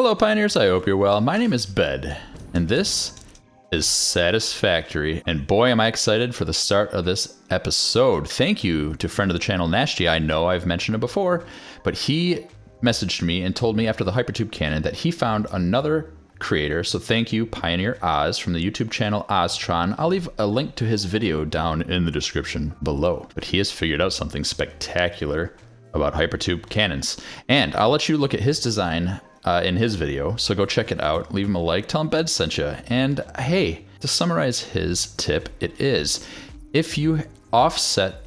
Hello Pioneers, I hope you're well. My name is Bed, and this is Satisfactory, and boy am I excited for the start of this episode. Thank you to friend of the channel Nashty. I know I've mentioned it before, but he messaged me and told me after the hypertube cannon that he found another creator, so thank you Pioneer Oz from the YouTube channel OZTRON. I'll leave a link to his video down in the description below, but he has figured out something spectacular about hypertube cannons, and I'll let you look at his design in his video, so go check it out, leave him a like, tell him Bed sent you, and hey, to summarize his tip, it is, if you offset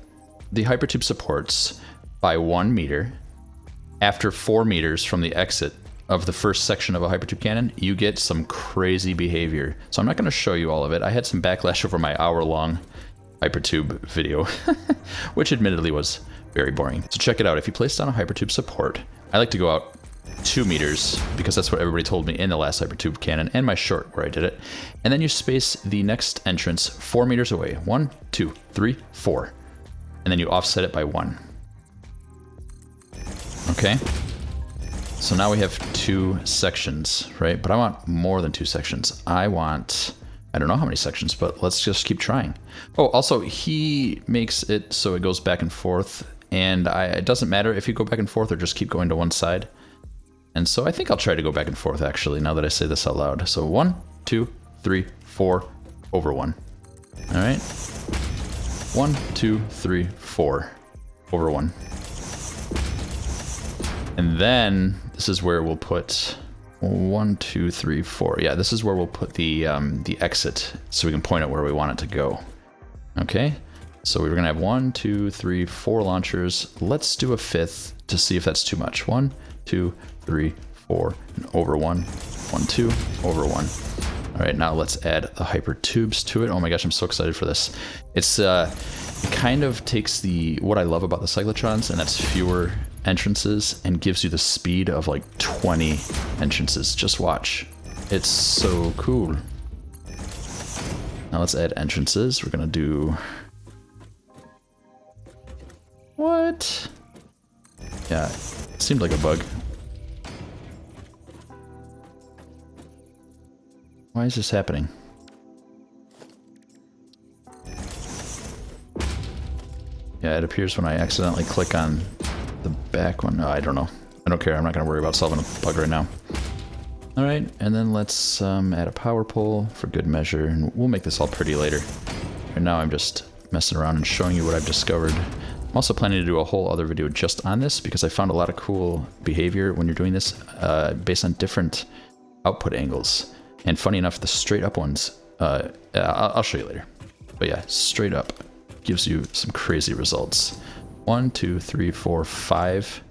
the hypertube supports by 1 meter, after 4 meters from the exit of the first section of a hypertube cannon, you get some crazy behavior. So I'm not going to show you all of it. I had some backlash over my hour-long hypertube video, which admittedly was very boring. So check it out. If you place down a hypertube support, I like to go out 2 meters because that's what everybody told me in the last hypertube cannon and my short where I did it. And then you space the next entrance 4 meters away. 1, 2, 3, 4. And then you offset it by 1. Okay. So now we have 2 sections, right? But I want more than 2 sections. I want, I don't know how many sections, but let's just keep trying. Oh, also he makes it so it goes back and forth, and it doesn't matter if you go back and forth or just keep going to one side. And so I think I'll try to go back and forth actually, now that I say this out loud. So 1, 2, 3, 4, over 1. All right. 1, 2, 3, 4, over 1. And then this is where we'll put 1, 2, 3, 4. Yeah, this is where we'll put the exit, so we can point it where we want it to go. Okay, so we're gonna have 1, 2, 3, 4 launchers. Let's do a 5th to see if that's too much. 1, 2, 3, 4, and over 1. 1, 2, over 1. All right, now let's add the hyper tubes to it. Oh my gosh, I'm so excited for this. It's it kind of takes what I love about the cyclotrons, and that's fewer entrances, and gives you the speed of like 20 entrances. Just watch. It's so cool. Now let's add entrances. We're gonna do... What? Yeah, it seemed like a bug. Why is this happening? Yeah, it appears when I accidentally click on the back one. No, I don't know. I don't care. I'm not going to worry about solving a bug right now. All right, and then let's add a power pole for good measure, and we'll make this all pretty later. Right now I'm just messing around and showing you what I've discovered. I'm also planning to do a whole other video just on this because I found a lot of cool behavior when you're doing this based on different output angles. And funny enough, the straight up ones, I'll show you later. But yeah, straight up gives you some crazy results. 1, 2, 3, 4, 5.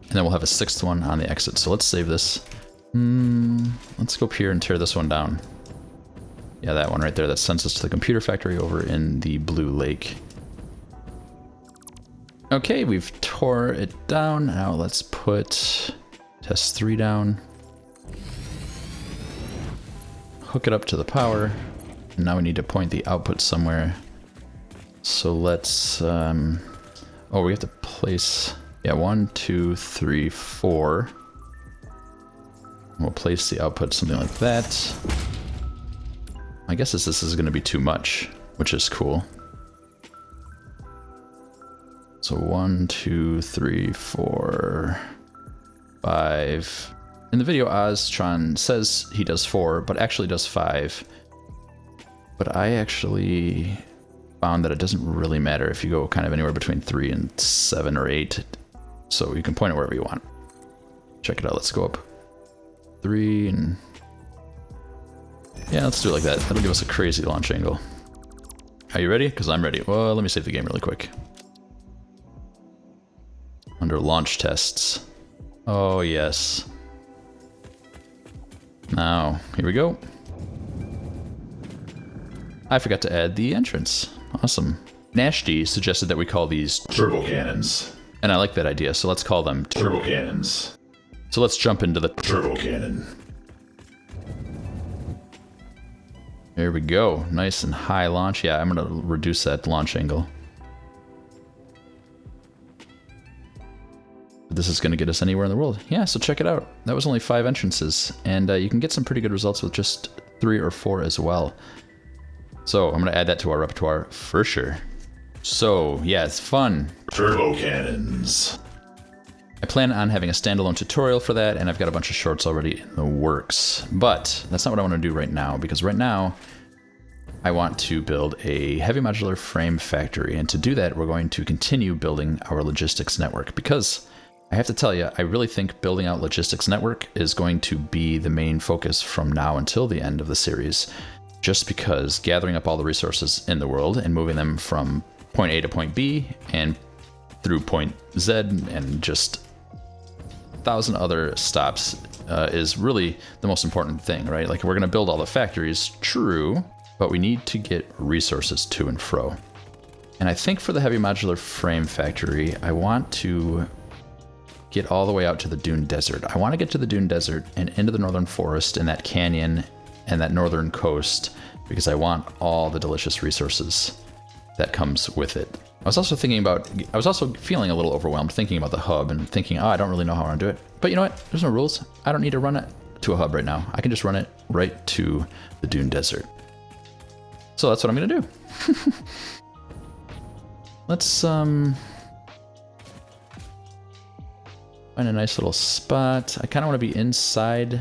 And then we'll have a 6th one on the exit. So let's save this. Let's go up here and tear this one down. Yeah, that one right there. That sends us to the computer factory over in the Blue Lake. Okay, we've tore it down. Now let's put test 3 down. Hook it up to the power. And now we need to point the output somewhere. So let's, oh, we have to place, yeah, 1, 2, 3, 4. We'll place the output something like that. I guess this is going to be too much, which is cool. So 1, 2, 3, 4, 5. In the video, OZTRON says he does 4, but actually does 5. But I actually found that it doesn't really matter if you go kind of anywhere between 3 and 7 or 8. So you can point it wherever you want. Check it out. Let's go up 3 and... Yeah, let's do it like that. That'll give us a crazy launch angle. Are you ready? Because I'm ready. Well, let me save the game really quick. Under launch tests. Oh, yes. Now, here we go. I forgot to add the entrance. Awesome. Nashty suggested that we call these turbo cannons. And I like that idea, so let's call them turbo cannons. So let's jump into the turbo cannon. There we go. Nice and high launch. Yeah, I'm going to reduce that launch angle. this is going to get us anywhere in the world. Yeah, so check it out. That was only 5 entrances, and you can get some pretty good results with just 3 or 4 as well. So I'm going to add that to our repertoire for sure. So yeah, it's fun. Turbo cannons. I plan on having a standalone tutorial for that, and I've got a bunch of shorts already in the works. But that's not what I want to do right now, because right now I want to build a heavy modular frame factory, and to do that we're going to continue building our logistics network, because I have to tell you, I really think building out logistics network is going to be the main focus from now until the end of the series, just because gathering up all the resources in the world and moving them from point A to point B and through point Z and just 1,000 other stops is really the most important thing, right? Like, we're going to build all the factories, true, but we need to get resources to and fro. And I think for the heavy modular frame factory, I want to get all the way out to the Dune Desert. I want to get to the Dune Desert and into the northern forest and that canyon and that northern coast, because I want all the delicious resources that comes with it. I was also feeling a little overwhelmed thinking about the hub and thinking, oh, I don't really know how I want to do it. But you know what? There's no rules. I don't need to run it to a hub right now. I can just run it right to the Dune Desert. So that's what I'm going to do. Let's find a nice little spot. I kind of want to be inside,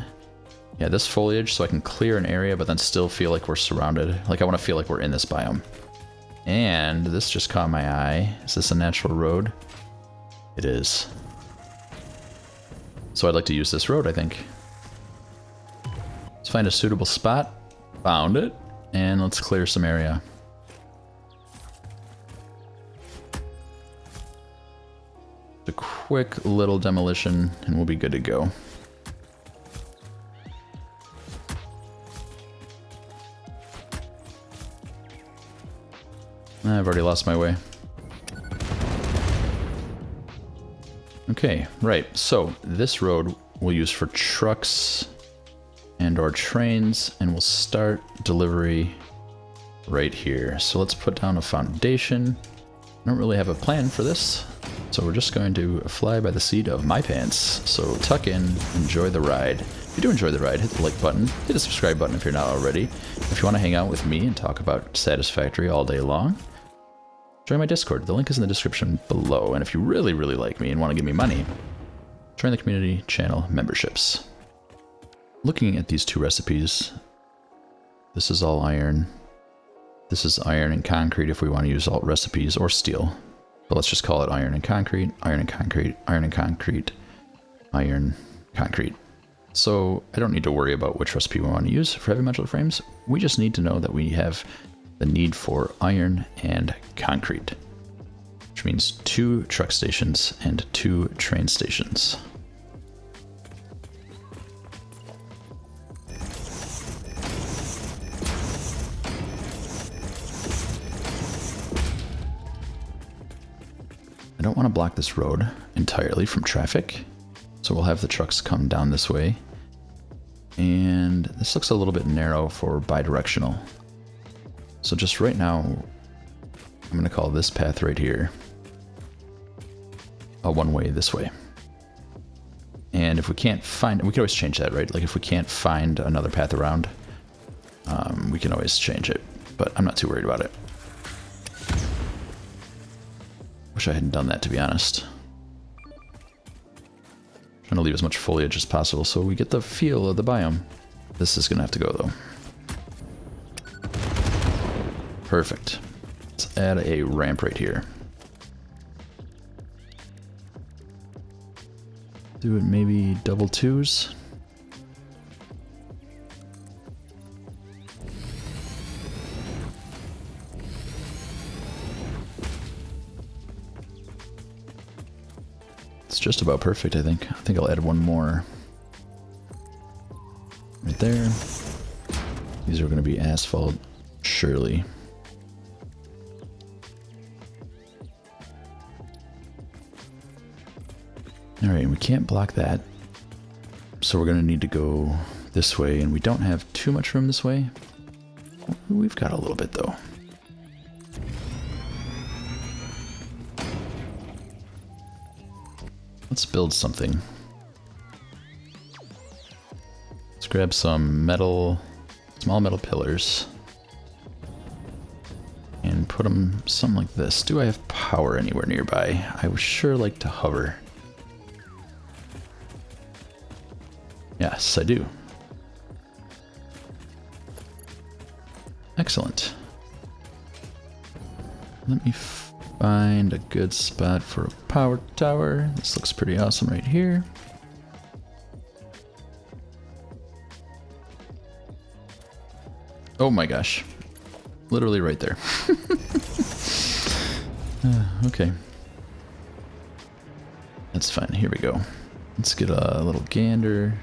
yeah, this foliage, so I can clear an area, but then still feel like we're surrounded. Like, I want to feel like we're in this biome. And this just caught my eye. Is this a natural road? It is. So I'd like to use this road, I think. Let's find a suitable spot. Found it. And let's clear some area. A quick little demolition and we'll be good to go. I've already lost my way. Okay, right. So this road we'll use for trucks and or trains, and we'll start delivery right here. So let's put down a foundation. I don't really have a plan for this, so we're just going to fly by the seat of my pants. So tuck in, enjoy the ride. If you do enjoy the ride, hit the like button, hit the subscribe button if you're not already. If you want to hang out with me and talk about Satisfactory all day long, join my Discord. The link is in the description below. And if you really, really like me and want to give me money, join the community channel memberships. Looking at these 2 recipes, this is all iron. This is iron and concrete if we want to use alt recipes, or steel. But let's just call it iron and concrete, iron and concrete, iron and concrete, iron, concrete. So I don't need to worry about which recipe we want to use for heavy modular frames. We just need to know that we have the need for iron and concrete, which means 2 truck stations and 2 train stations. I don't want to block this road entirely from traffic, so we'll have the trucks come down this way. And this looks a little bit narrow for bidirectional. So just right now, I'm going to call this path right here a one-way this way. And if we can't find, we can always change that, right? Like, if we can't find another path around, we can always change it, but I'm not too worried about it. Wish I hadn't done that, to be honest. Trying to leave as much foliage as possible so we get the feel of the biome. This is going to have to go, though. Perfect. Let's add a ramp right here. Do it maybe double 2s. It's just about perfect, I think. I think I'll add one more right there. These are going to be asphalt, surely. Alright, we can't block that, so we're going to need to go this way, and we don't have too much room this way. We've got a little bit, though. Let's build something. Let's grab some metal, small metal pillars. And put them something like this. Do I have power anywhere nearby? I would sure like to hover. Yes, I do. Excellent. Let me find a good spot for a power tower. This looks pretty awesome right here. Oh my gosh. Literally right there. Okay. That's fine. Here we go. Let's get a little gander.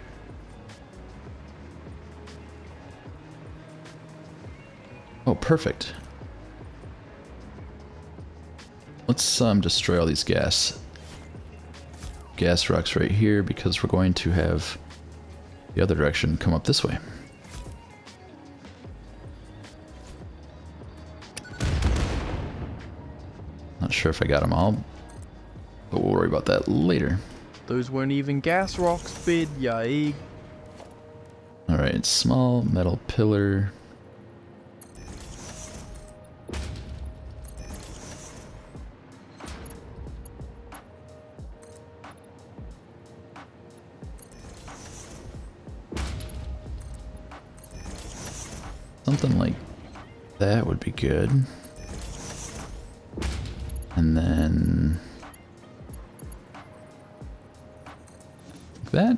Oh, perfect. Let's destroy all these gas rocks right here because we're going to have the other direction come up this way. Not sure if I got them all, but we'll worry about that later. Those weren't even gas rocks, bid, ya egg. Alright, small metal pillar. Something like that would be good. And then like that.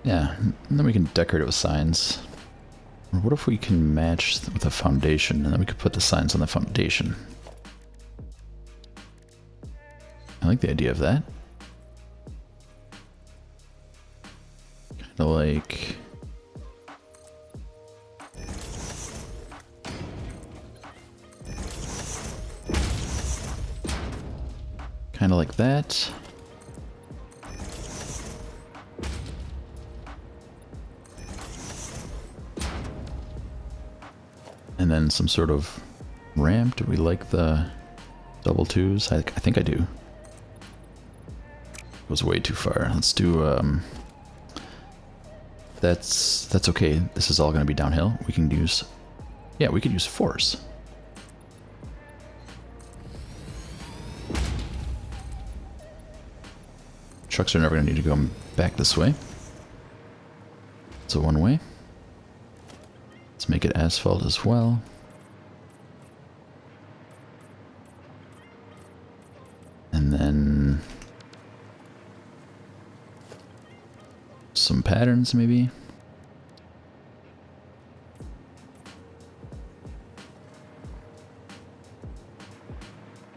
Yeah, and then we can decorate it with signs. Or what if we can match with a foundation and then we could put the signs on the foundation? I like the idea of that. Kind of like... kind of like that. And then some sort of ramp. Do we like the double twos? I think I do. It was way too far. Let's do, that's okay. This is all going to be downhill. We can use, yeah, we could use fours. Trucks are never going to need to go back this way. It's a one way. Let's make it asphalt as well. And then some patterns maybe.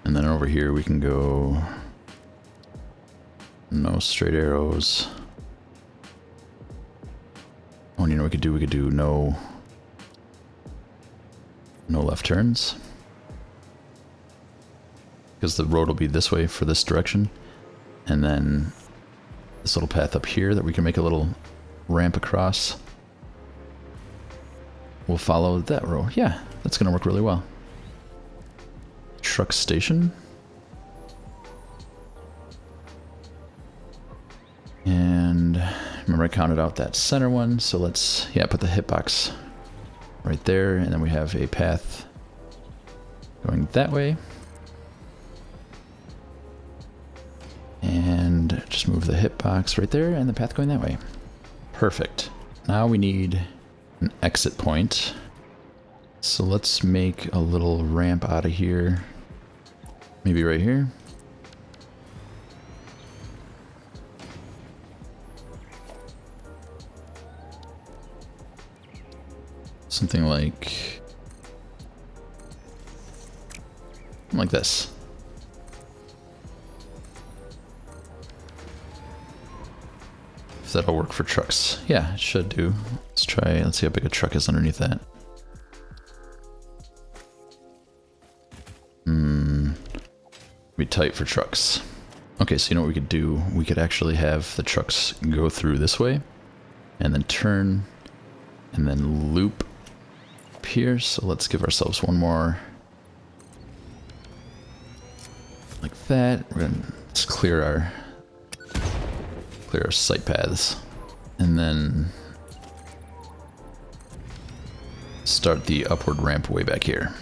And then over here we can go no straight arrows. Oh, and you know what we could do no left turns. Because the road will be this way for this direction. And then this little path up here that we can make a little ramp across. We'll follow that row. Yeah, that's going to work really well. Truck station. And remember I counted out that center one, so let's, yeah, put the hitbox right there, and then we have a path going that way. And just move the hitbox right there and the path going that way. Perfect. Now we need an exit point. So let's make a little ramp out of here. Maybe right here. Something like this. If that'll work for trucks. Yeah, it should do. Let's try, let's see how big a truck is underneath that. Be tight for trucks. Okay, so you know what we could do? We could actually have the trucks go through this way and then turn and then loop up here. So let's give ourselves one more that. We're gonna just clear our site paths, and then start the upward ramp way back here.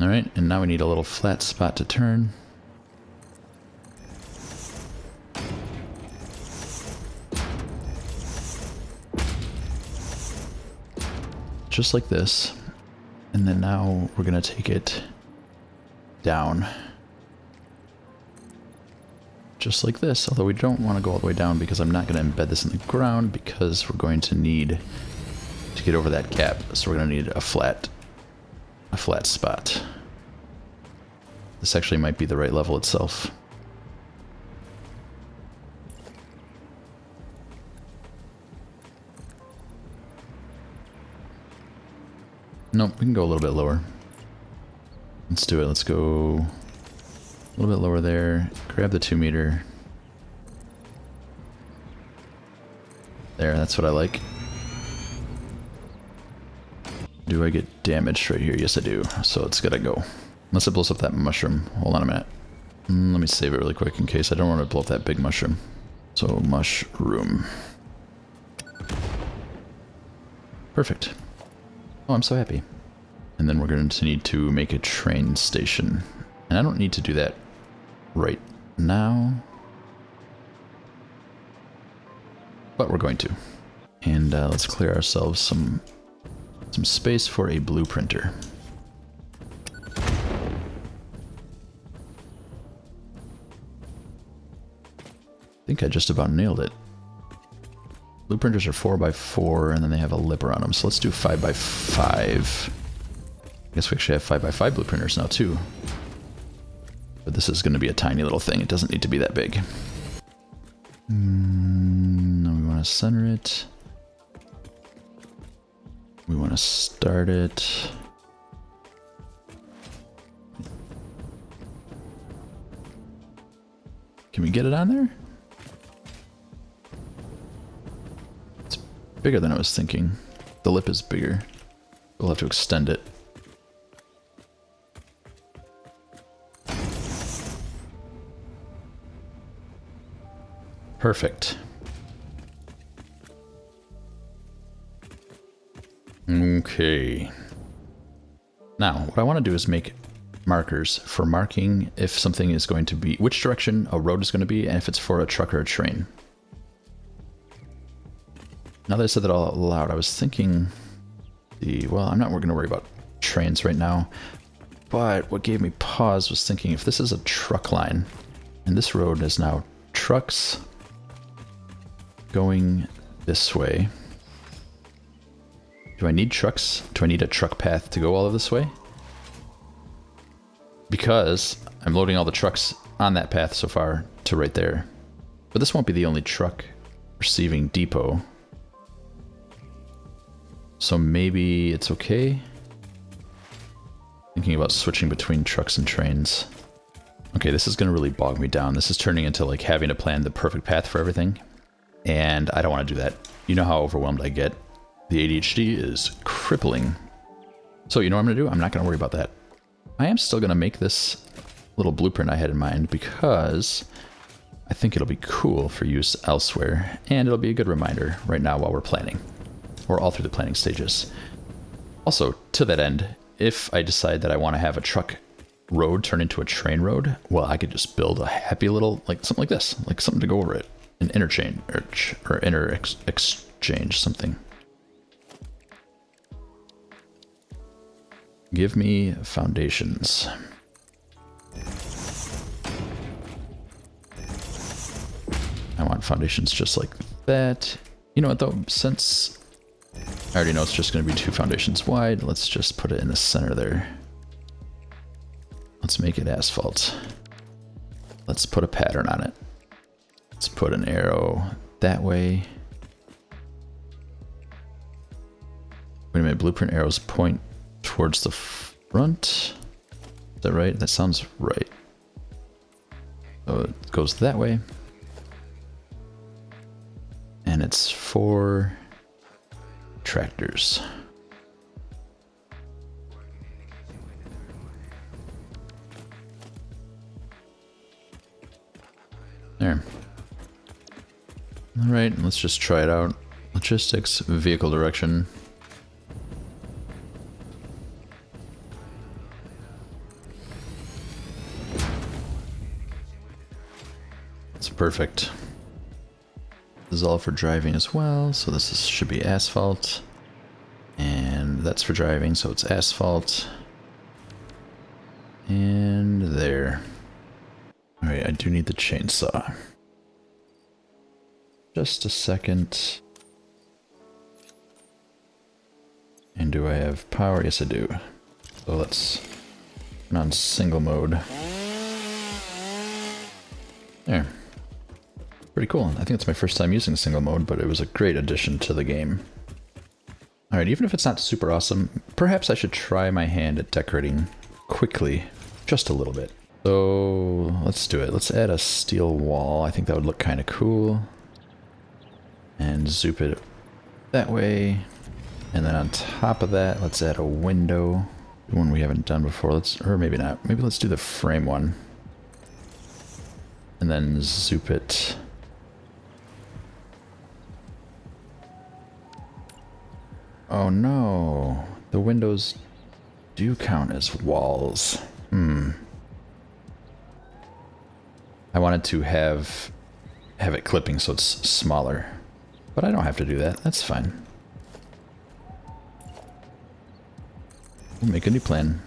All right, and now we need a little flat spot to turn. Just like this. And then now we're gonna take it down. Just like this, although we don't want to go all the way down because I'm not gonna embed this in the ground because we're going to need to get over that gap. So we're gonna need a flat spot. This actually might be the right level itself. Nope, we can go a little bit lower. Let's do it. Let's go a little bit lower there. Grab the 2 meter. There, that's what I like. Do I get damaged right here? Yes, I do. So it's gotta go. Unless it blows up that mushroom. Hold on a minute. Let me save it really quick in case I don't want to blow up that big mushroom. So, mushroom. Perfect. Oh, I'm so happy. And then we're going to need to make a train station. And I don't need to do that right now. But we're going to. And let's clear ourselves some space for a blueprinter. I think I just about nailed it. Blueprinters are 4x4 and then they have a lipper on them. So let's do 5x5. I guess we actually have 5x5 blueprinters now too. But this is going to be a tiny little thing. It doesn't need to be that big. No, we want to center it. We want to start it. Can we get it on there? It's bigger than I was thinking. The lip is bigger. We'll have to extend it. Perfect. Okay. Now, what I want to do is make markers for marking if something is going to be, which direction a road is going to be, and if it's for a truck or a train. Now that I said that all loud, I was thinking, well, I'm not going to worry about trains right now, but what gave me pause was thinking if this is a truck line, and this road is now trucks going this way. Do I need trucks? Do I need a truck path to go all of this way? Because I'm loading all the trucks on that path so far to right there. But this won't be the only truck receiving depot. So maybe it's okay. Thinking about switching between trucks and trains. Okay, this is going to really bog me down. This is turning into like having to plan the perfect path for everything. And I don't want to do that. You know how overwhelmed I get. The ADHD is crippling. So you know what I'm going to do? I'm not going to worry about that. I am still going to make this little blueprint I had in mind because I think it'll be cool for use elsewhere. And it'll be a good reminder right now while we're planning. Or all through the planning stages. Also, to that end, if I decide that I want to have a truck road turn into a train road, well, I could just build a happy little, like something like this. Like something to go over it. An interchange, or inter-exchange, something. Give me foundations. I want foundations just like that. You know what though, since I already know it's just going to be 2 foundations wide, let's just put it in the center there. Let's make it asphalt. Let's put a pattern on it. Let's put an arrow that way. Wait a minute, blueprint arrows point towards the front. Is that right? That sounds right. So it goes that way. And it's 4 tractors. There. Alright, let's just try it out. Logistics, vehicle direction. It's perfect. This is all for driving as well, so should be asphalt. And that's for driving, so it's asphalt. And there. Alright, I do need the chainsaw. Just a second. And do I have power? Yes, I do. So let's turn on single mode. There. Pretty cool. I think it's my first time using single mode, but it was a great addition to the game. Alright, even if it's not super awesome, perhaps I should try my hand at decorating quickly, just a little bit. So let's do it. Let's add a steel wall. I think that would look kind of cool. And zoop it that way. And then on top of that, let's add a window. One we haven't done before. Or maybe not. Maybe let's do the frame one. And then zoop it. Oh no. The windows do count as walls. I wanted to have it clipping so it's smaller. But I don't have to do that. That's fine. We'll make a new plan.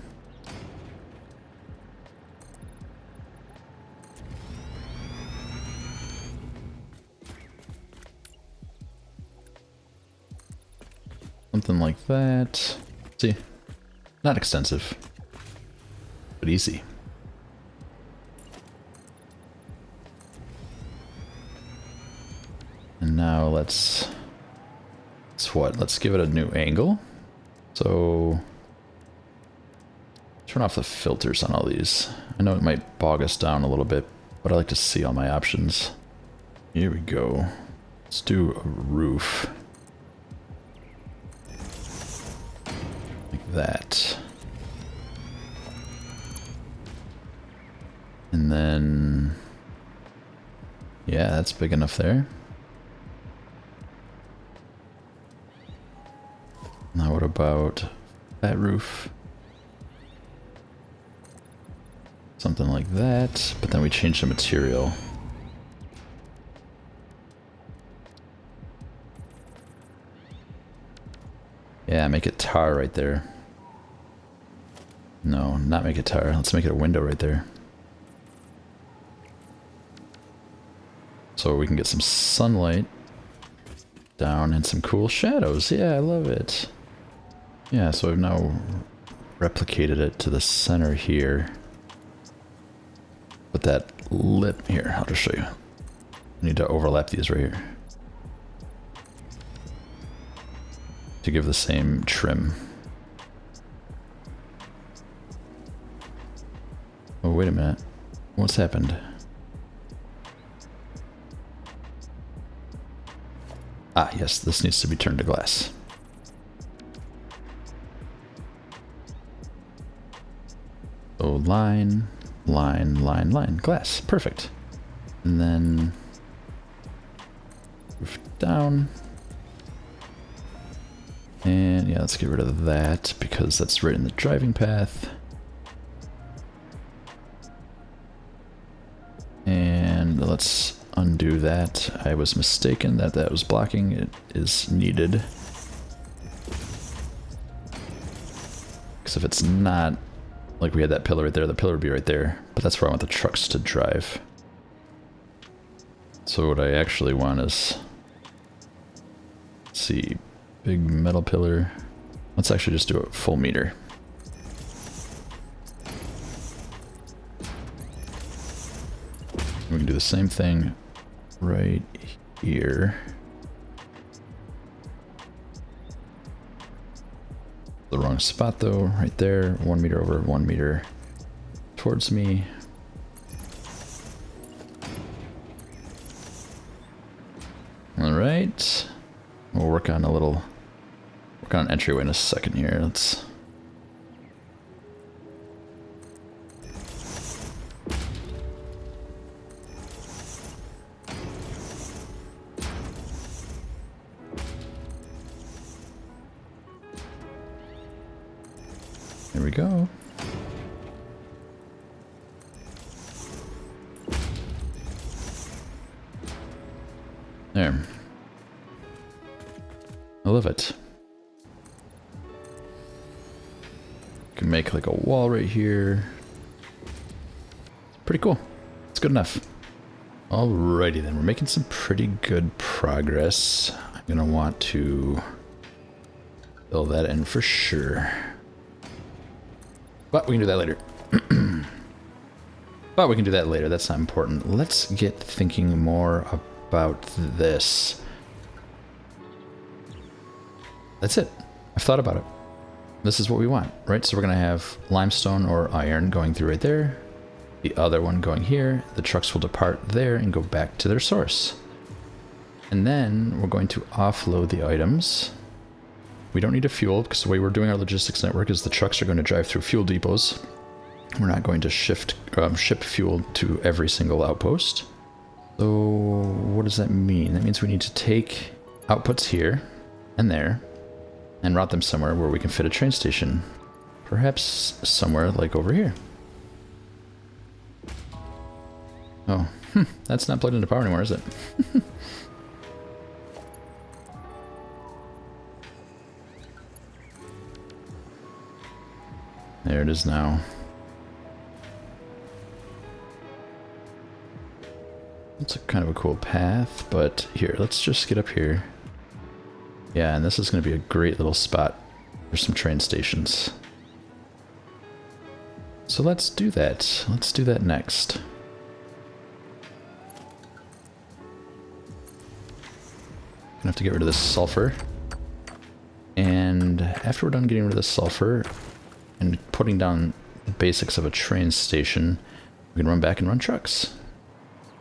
Something like that. See? Not extensive, but easy. And now let's what? Let's give it a new angle. So turn off the filters on all these. I know it might bog us down a little bit, but I like to see all my options. Here we go. Let's do a roof. Like that. And then, yeah, that's big enough there. Now what about that roof? Something like that, but then we change the material. Yeah, make it tar right there. No, not make it tar. Let's make it a window right there. So we can get some sunlight down and some cool shadows. Yeah, I love it. Yeah, so I've now replicated it to the center here. But that lip here, I'll just show you. I need to overlap these right here to give the same trim. Oh, wait a minute. What's happened? Ah, yes, this needs to be turned to glass. So line, line, line, line, glass. Perfect. And then roof down. And yeah, let's get rid of that because that's right in the driving path. And let's undo that. I was mistaken that that was blocking. It is needed. Because if it's not, like we had that pillar right there, the pillar would be right there. But that's where I want the trucks to drive. So what I actually want is, let's see, big metal pillar. Let's actually just do a full meter. We can do the same thing right here. The wrong spot though, right there. 1 meter over 1 meter. towards me. All right. We'll work on an entryway in a second here. Let's. There we go. There. I love it. Can make like a wall right here. Pretty cool. It's good enough. Alrighty then, we're making some pretty good progress. I'm gonna want to fill that in for sure. But we can do that later. But we can do that later, that's not important. Let's get thinking more about this. That's it. I've thought about it. This is what we want, right? So we're going to have limestone or iron going through right there. The other one going here. The trucks will depart there and go back to their source. And then we're going to offload the items. We don't need a fuel because the way we're doing our logistics network is the trucks are going to drive through fuel depots. We're not going to ship fuel to every single outpost. So what does that mean? That means we need to take outputs here and there and route them somewhere where we can fit a train station. Perhaps somewhere like over here. Oh, that's not plugged into power anymore, is it? There it is now. It's a kind of a cool path, but here, let's just get up here. Yeah, and this is going to be a great little spot for some train stations. So let's do that. Let's do that next. Gonna have to get rid of this sulfur. And after we're done getting rid of the sulfur and putting down the basics of a train station, we can run back and run trucks.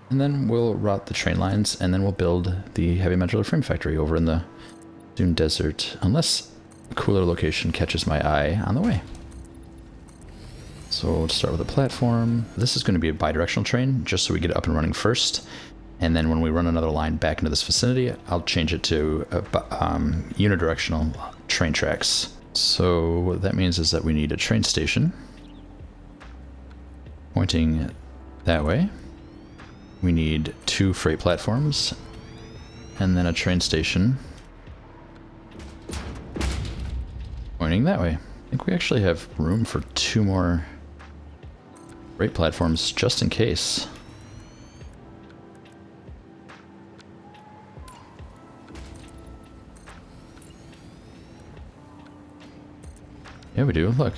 And then we'll route the train lines, and then we'll build the Heavy Modular Frame factory over in the Dune Desert, unless a cooler location catches my eye on the way. So we'll start with a platform. This is going to be a bi-directional train, just so we get it up and running first. And then when we run another line back into this vicinity, I'll change it to unidirectional train tracks. So what that means is that we need a train station pointing that way. We need 2 freight platforms, and then a train station pointing that way. I think we actually have room for 2 more freight platforms just in case. Yeah, we do. Look.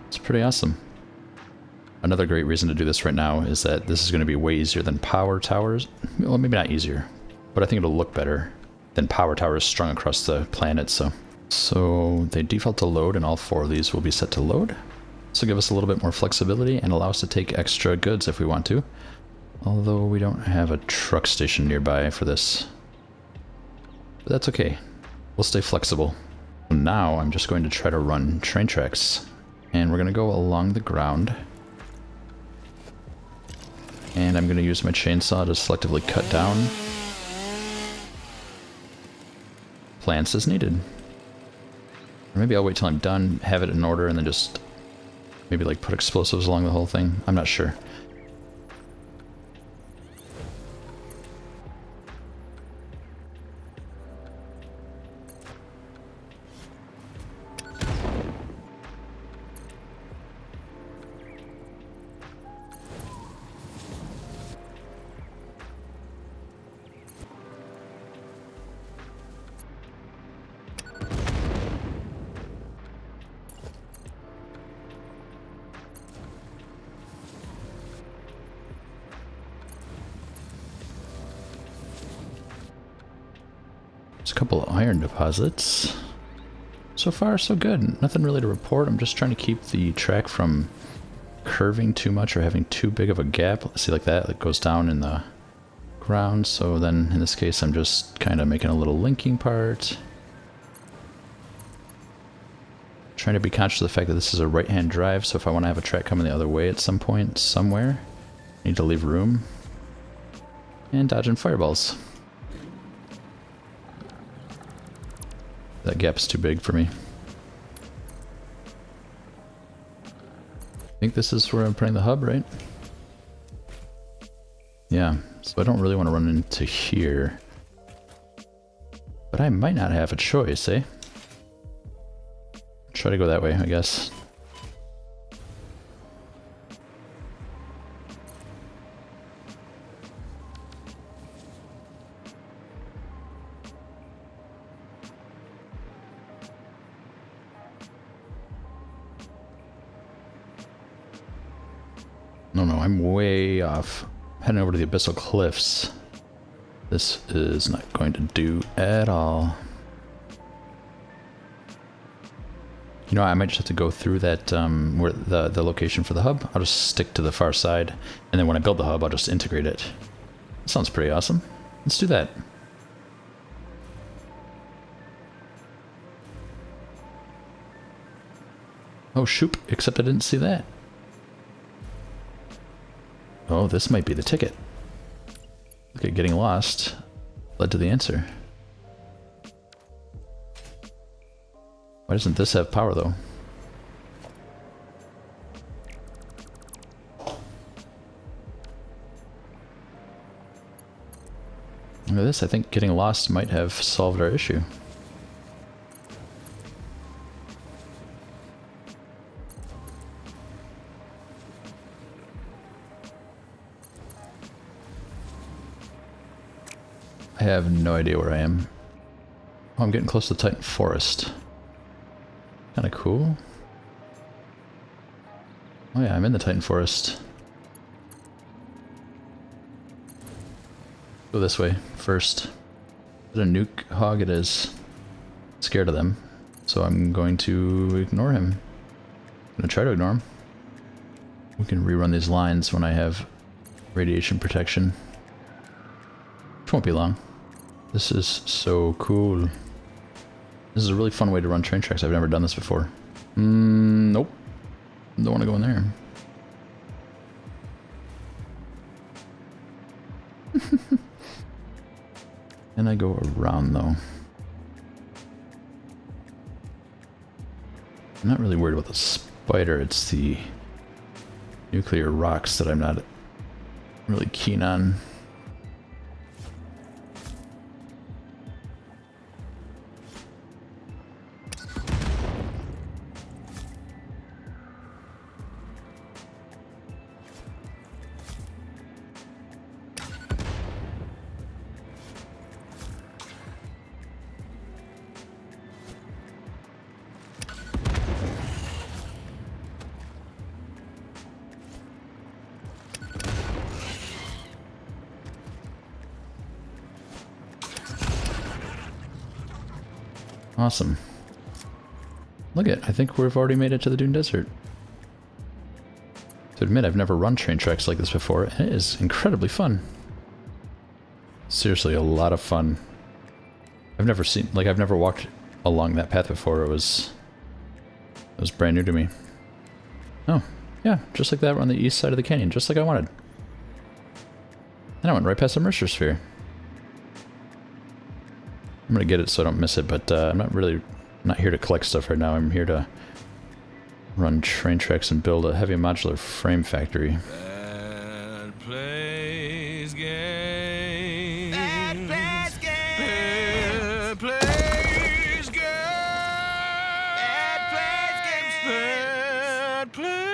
It's pretty awesome. Another great reason to do this right now is that this is going to be way easier than power towers. Well, maybe not easier, but I think it'll look better than power towers strung across the planet. So they default to load, and all 4 of these will be set to load. This will give us a little bit more flexibility and allow us to take extra goods if we want to. Although we don't have a truck station nearby for this. But that's okay. We'll stay flexible. Now I'm just going to try to run train tracks. And we're going to go along the ground. And I'm going to use my chainsaw to selectively cut down plants as needed. Or maybe I'll wait till I'm done, have it in order, and then just maybe like put explosives along the whole thing. I'm not sure. There's a couple of iron deposits. So far, so good. Nothing really to report. I'm just trying to keep the track from curving too much or having too big of a gap. See, like that, it goes down in the ground. So then in this case, I'm just kind of making a little linking part. Trying to be conscious of the fact that this is a right-hand drive, so if I want to have a track coming the other way at some point, somewhere, I need to leave room. And dodging fireballs. That gap's too big for me. I think this is where I'm putting the hub, right? Yeah, so I don't really want to run into here. But I might not have a choice, eh? Try to go that way, I guess. No, I'm way off. Heading over to the Abyssal Cliffs. This is not going to do at all. You know, I might just have to go through that, where the location for the hub. I'll just stick to the far side, and then when I build the hub, I'll just integrate it. That sounds pretty awesome. Let's do that. Oh, shoot, except I didn't see that. Oh, this might be the ticket. Look at getting lost. Led to the answer. Why doesn't this have power, though? Look at this, I think getting lost might have solved our issue. I have no idea where I am. Oh, I'm getting close to the Titan Forest. Kinda cool. Oh yeah, I'm in the Titan Forest. Go this way first. Is it a nuke hog? It is. Scared of them. So I'm going to ignore him. I'm gonna try to ignore him. We can rerun these lines when I have radiation protection. Which won't be long. This is so cool. This is a really fun way to run train tracks. I've never done this before. Nope. Don't want to go in there. And I go around, though. I'm not really worried about the spider. It's the nuclear rocks that I'm not really keen on. Awesome. Look at, I think we've already made it to the Dune Desert. To admit, I've never run train tracks like this before, and it is incredibly fun. Seriously, a lot of fun. I've never seen, like, I've never walked along that path before. It was brand new to me. Oh, yeah, just like that on the east side of the canyon, just like I wanted. And I went right past the Mercer Sphere. I'm gonna get it so I don't miss it, but I'm not here to collect stuff right now. I'm here to run train tracks and build a heavy modular frame factory. BEDplaysGAMES. BEDplaysGAMES. BEDplaysGAMES. BEDplaysGAMES.